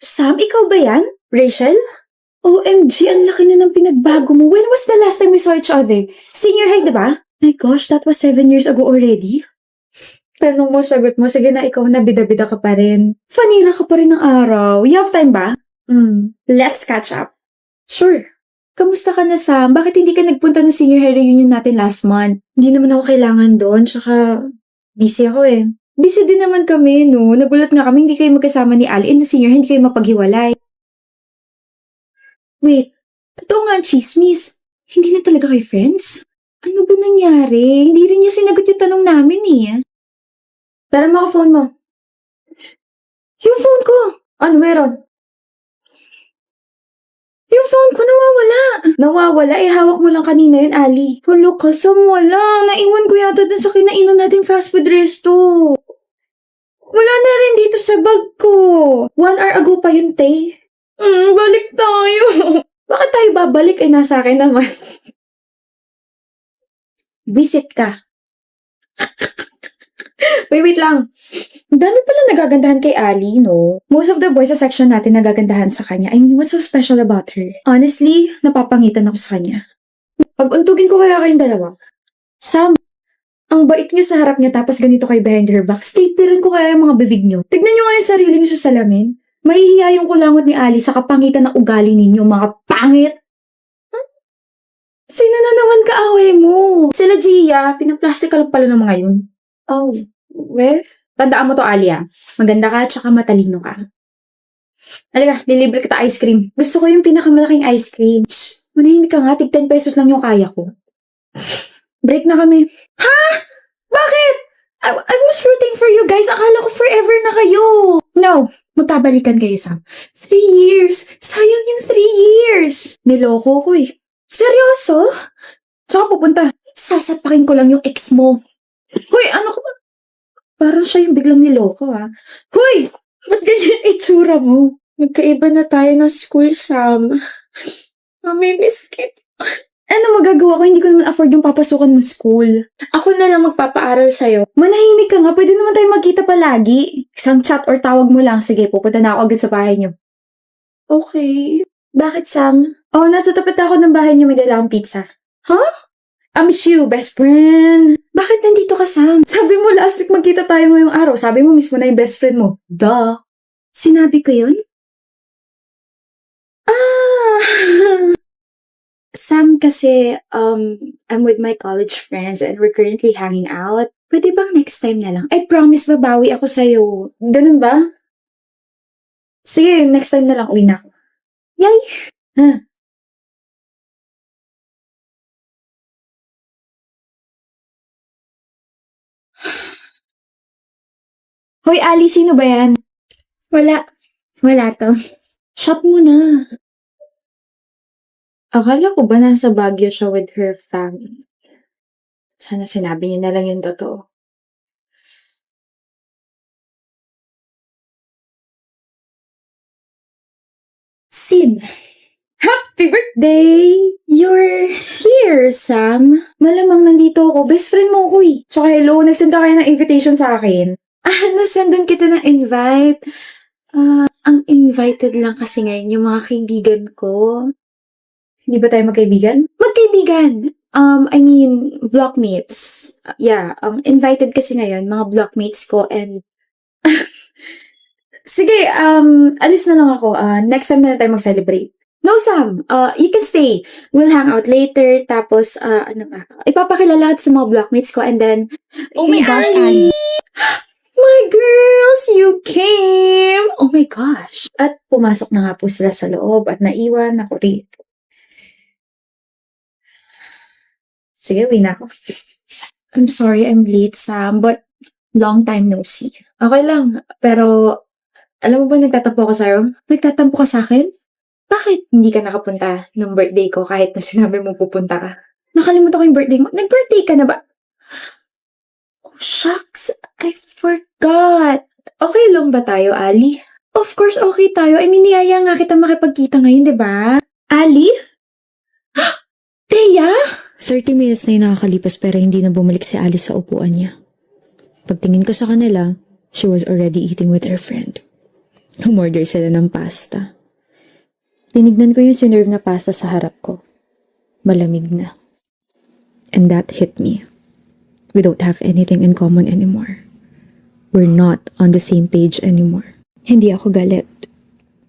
Sam, ikaw ba yan? Rachel? OMG, ang laki na ng pinagbago mo. When was the last time we saw each other? Senior high, diba? My gosh, that was 7 years ago already. Tanong mo, sagot mo, sige na ikaw na bida-bida ka pa rin. Fanira ka pa rin ng araw. You have time ba? Let's catch up. Sure. Kamusta ka na, Sam? Bakit hindi ka nagpunta ng senior high reunion natin last month? Hindi naman ako kailangan doon, tsaka busy ako eh. Busy din naman kami, no? Nagulat nga kami, hindi kayo magkasama ni Ali in the senior high, hindi kayo mapaghiwalay. Wait, totoo nga ang chismis. Hindi na talaga kayo friends? Ano ba nangyari? Hindi rin niya sinagot yung tanong namin eh. Pero mo phone mo. Yung phone ko! Ano meron? Yung phone ko nawawala. Nawawala? Hawak mo lang kanina yun, Ali. Hulo ka, Sam, wala. Naiwan ko yata dun sa kinainan nating fast food resto. Wala na rin dito sa bag ko. 1 hour ago pa yun, te. Balik tayo. Bakit tayo babalik? Nasa akin naman. Visit ka. Wait lang. Ang dami pala nagagandahan kay Ali, no? Most of the boys sa section natin nagagandahan sa kanya. I mean, what's so special about her? Honestly, napapangitan ako sa kanya. Pag-untugin ko kaya kayong dalawa. Sam, ang bait niyo sa harap niya tapos ganito kay behind her back. Staplerin ko kaya yung mga bibig niyo. Tignan niyo nga yung sarili niyo sa salamin. Mahihiya yung kulangot ni Ali sa kapangitan ng ugali ninyo, mga pangit. Sino na naman kaaway mo? Sila Gia, pinaplastic ka lang pala ng mga yun. Oh, well, tandaan mo to, Alia. Maganda ka, tsaka matalino ka. Halika, lilibre kita ice cream. Gusto ko yung pinakamalaking ice cream. Shh, manahimik ka nga, tig 10 pesos lang yung kaya ko. Break na kami. Ha? Bakit? I was rooting for you guys. Akala ko forever na kayo. No, magkabalikan kayo, Sam. 3 years. Sayang yung 3 years. Niloko ko eh. Seryoso? Saan pupunta? Sasapakin ko lang yung ex mo. Hoy, ano ka ba? Parang siya yung biglang niloko, ha? Hoy! Ba't ganyan itsura mo? Magkaiba na tayo ng school, Sam. Mamimiss kita. Ano magagawa ko? Hindi ko naman afford yung papasukan mo school. Ako na lang magpapaaral sa'yo. Manahimik ka nga. Pwede naman tayo magkita palagi. Isang chat or tawag mo lang. Sige, pupunta na ako agad sa bahay niyo. Okay. Bakit, Sam? Oh, nasa tapat ako ng bahay niyo. May dala akong pizza. Huh? I miss you, best friend. Bakit nandito ka, Sam? Sabi mo last week magkita tayo ngayong araw. Sabi mo mismo na yung best friend mo. Duh. Sinabi ko yun? Sam, kasi, I'm with my college friends and we're currently hanging out. Pwede bang next time na lang? I promise babawi ako sa'yo. Ganun ba? Sige, next time na lang. Uwi na ako. Yay! Huh. Hoy, Ali, sino ba yan? Wala. Wala to. Shut mo na. Akala ko ba nasa Baguio siya with her family? Sana sinabi niya na lang yung totoo. Sin! Happy birthday! You're here, Sam. Malamang nandito ako. Best friend mo ako eh. Tsaka hello, nagsend ka kaya ng invitation sa akin. Nasendan kita ng invite. Ang invited lang kasi ngayon yung mga kaibigan ko. Hindi ba tayo magkaibigan? Magkaibigan! I mean, blockmates. Yeah, invited kasi ngayon, mga blockmates ko and... Sige, alis na lang ako. Next time na tayo mag-celebrate. No, Sam. You can stay. We'll hang out later. Tapos, ano ba? Ipapakilala sa mga blockmates ko and then... Oh my gosh, Ali! My girls, you came! Oh my gosh. At pumasok na nga po sila sa loob at naiwan ako rito. Sige, uwi na ako. I'm sorry I'm late, Sam, but long time no see. Okay lang, pero alam mo ba nagtatampo ako sa'yo? Nagtatampo ka sa akin? Bakit hindi ka nakapunta ng birthday ko kahit na sinabi mo pupunta ka? Nakalimutan ko yung birthday mo. Nag-birthday ka na ba? Oh, shucks. I forgot. Okay lang ba tayo, Ali? Of course, okay tayo. I mean, niyaya nga kita makipagkita ngayon, di ba? Ali? Teya? 30 minutes na yung nakakalipas pero hindi na bumalik si Alice sa upuan niya. Pagtingin ko sa kanila, she was already eating with her friend. Umorder sila ng pasta. Tinignan ko yung sinerve na pasta sa harap ko. Malamig na. And that hit me. We don't have anything in common anymore. We're not on the same page anymore. Hindi ako galit.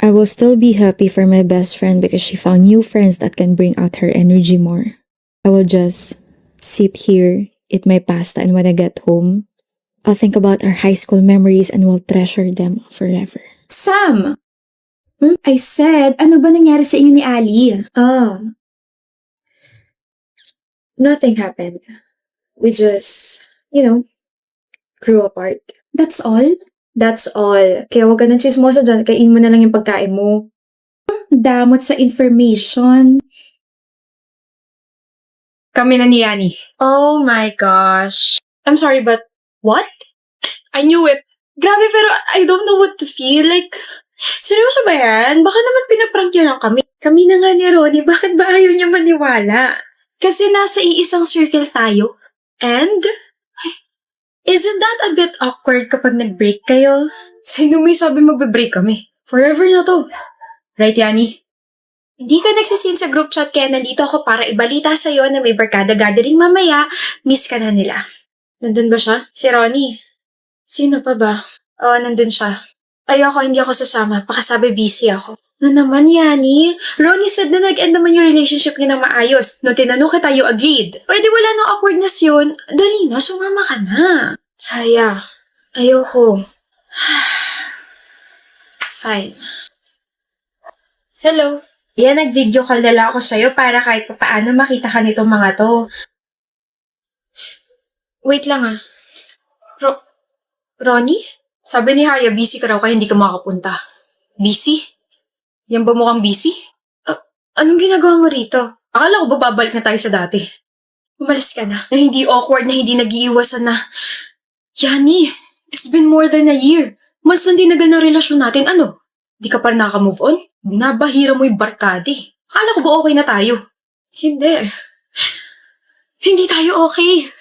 I will still be happy for my best friend because she found new friends that can bring out her energy more. I will just sit here, eat my pasta, and when I get home, I'll think about our high school memories and will treasure them forever. Sam! I said, ano ba nangyari sa inyo ni Ali? Nothing happened. We just, grew apart. That's all? That's all. Kaya huwag ka ng chismosa dyan. Kain mo na lang yung pagkain mo. Damot sa information. Kami na ni Yani. Oh my gosh. I'm sorry, but what? I knew it. Grabe, pero I don't know what to feel. Like, seryoso ba yan? Baka naman pinaprank niya lang kami. Kami na nga ni Ronnie, bakit ba ayaw niya maniwala? Kasi nasa iisang circle tayo. And, isn't that a bit awkward kapag nag-break kayo? Sino may sabi magbe-break kami? Forever na to. Right, Yani? Hindi ka nagsisin sa group chat kaya nandito ako para ibalita sa'yo na may barkada gathering mamaya, miss ka na nila. Nandun ba siya? Si Ronnie. Sino pa ba? Oo, nandun siya. Ayoko, hindi ako sasama. Pakasabi busy ako. Na naman, Yani? Ronnie said na nag-end naman yung relationship niya na maayos. No, tinanong kita, you agreed. Pwede wala nang awkwardness yun. Dali na, sumama ka na. Haya, ayoko. Fine. Hello. Yan, nag-video call na lang ako sa'yo para kahit paano makita ka nitong mga to. Wait lang ah. Ronnie? Sabi ni Haya, busy ka raw kaya hindi ka makapunta. Busy? Yan ba mukhang busy? Anong ginagawa mo rito? Akala ko ba babalik na tayo sa dati? Umalis ka na. Na hindi awkward, na hindi nag-iiwasan na... Yani, it's been more than a year. Mas nandinagal na relasyon natin. Ano? Di ka pa rin naka-move on? Binabahira mo yung barkadi. Akala ko ba okay na tayo? Hindi. Hindi tayo okay.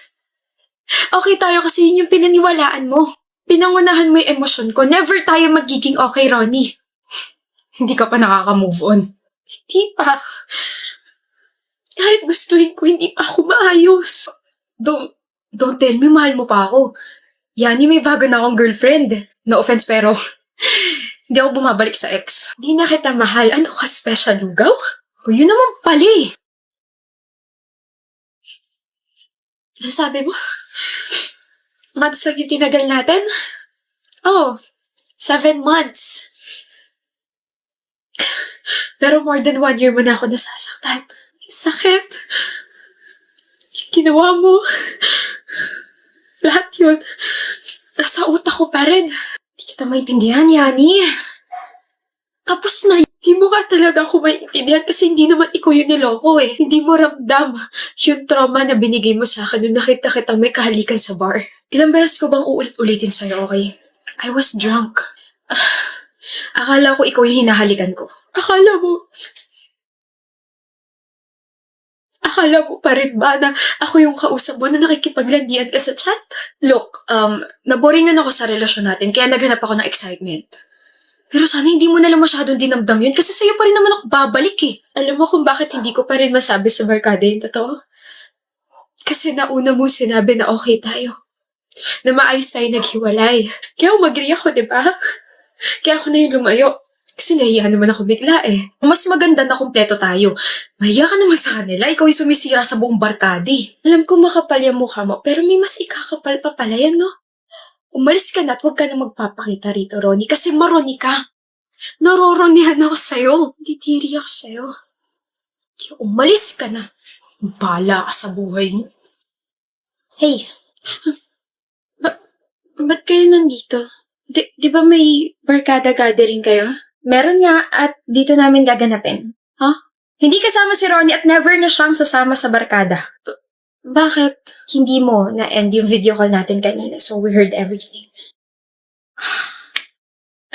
Okay tayo kasi yun yung pinaniwalaan mo. Pinangunahan mo yung emosyon ko. Never tayo magiging okay, Ronnie. Hindi ka pa nakaka-move on. Hindi pa. Kahit gustuhin ko, hindi pa ako maayos. Don't tell me, mahal mo pa ako. Yani, may bago na akong girlfriend. No offense, pero hindi ako bumabalik sa ex. Hindi na kita mahal. Ano ka, special lugaw? O yun naman pali. Ano sabi mo? Months lang yung tinagal natin? Oh, 7 months. Pero more than 1 year mo na ako nasasaktan. Yung sakit. Yung ginawa mo. Lahat yun. Nasa utak ko pa rin. Hindi kita maintindihan, Yani. Tapos na, hindi mo nga talaga ako maintindihan kasi hindi naman ikaw yung niloko eh. Hindi mo ramdam yung trauma na binigay mo sa akin nung nakita kita may kahalikan sa bar. Ilang beses ko bang uulit-ulitin sa'yo, okay? I was drunk. Akala ko ikaw yung hinahalikan ko. Akala mo pa rin ba na ako yung kausap mo na nakikipaglandian ka sa chat? Look, naboringan ako sa relasyon natin kaya naghanap ako ng excitement. Pero sana hindi mo nalang masyadong dinamdam yun kasi sa'yo pa rin naman ako babalik eh. Alam mo kung bakit hindi ko pa rin masabi sa barkada yung totoo? Kasi nauna mo sinabi na okay tayo. Na maayos tayo naghiwalay. Kaya umagri ako, diba? Kaya ako na yung lumayo. Kasi nahiya naman ako bigla eh. Mas maganda na kumpleto tayo. Mahiya ka naman sa kanila. Ikaw yung sumisira sa buong barkadi. Alam ko makapal yung mukha mo, pero may mas ikakapal pa pala yan, no? Umalis ka na at huwag ka na magpapakita rito, Ronnie, kasi maroni ka. Naroronihan ako sa'yo. Titiri ako sa'yo. Kaya umalis ka na. Bala ka sa buhay mo. Hey. Ba't kayo nandito? Di ba may barkada gathering kayo? Meron nga at dito namin gaganapin. Huh? Hindi kasama si Ronnie at never na siyang sasama sa barkada. Bakit? Hindi mo na-end yung video call natin kanina, so we heard everything.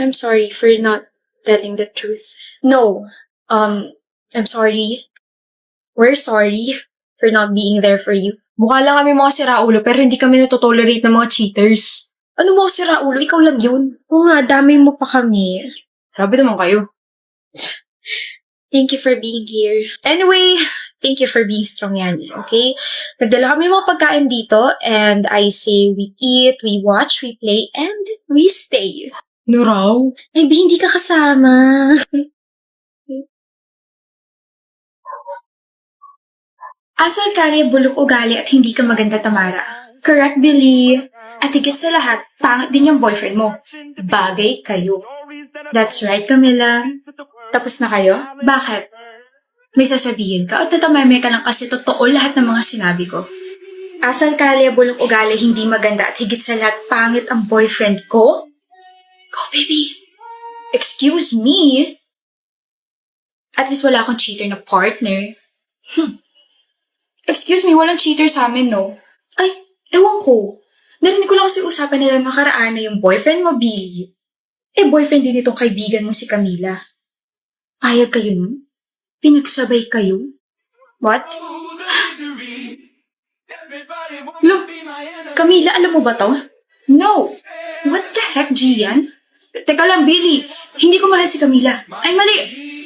I'm sorry for not telling the truth. No. I'm sorry. We're sorry for not being there for you. Mukha lang kami mga siraulo pero hindi kami natotolerate ng mga cheaters. Ano mo si Raulo? Ikaw lang yun. Oo nga, damay mo pa kami. Grabe naman kayo. Thank you for being here. Anyway, thank you for being strong yan, okay? Nagdala kami ng mga pagkain dito and I say we eat, we watch, we play, and we stay. No raw? Ay, B, hindi ka kasama. Asal kaya bulok ugali at hindi ka maganda, Tamara. Correct, Billy. At higit sa lahat, pangit din yung boyfriend mo. Bagay kayo. That's right, Camila. Tapos na kayo? Bakit? May sasabihin ka o tatameme ka lang kasi totoo lahat ng mga sinabi ko? Asal kalya, bulok ugali, hindi maganda at higit sa lahat, pangit ang boyfriend ko? Go, baby. Excuse me? At least wala akong cheater na partner. Excuse me, walang cheater sa amin, no? Ay, ewan ko. Narinig ko lang kasi usapan nila nakaraan na yung boyfriend mo, Billy. Boyfriend din itong kaibigan mo si Camila. Payag kayo nun? Pinagsabay kayo? What? Look, Camila, alam mo ba to? No! What the heck, Gian? Teka lang, Billy. Hindi ko mahal si Camila. Ay, mali.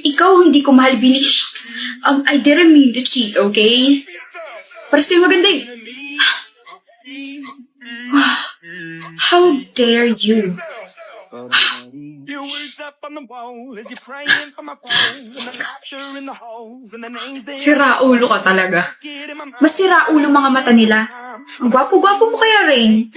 Ikaw hindi ko mahal, Billy. Shucks. I didn't mean to cheat, okay? Paras kayo maganda eh. How dare you? Siraulo ka talaga. Mas siraulo mga mata nila. Ang gwapo-gwapo mo kaya, Rain.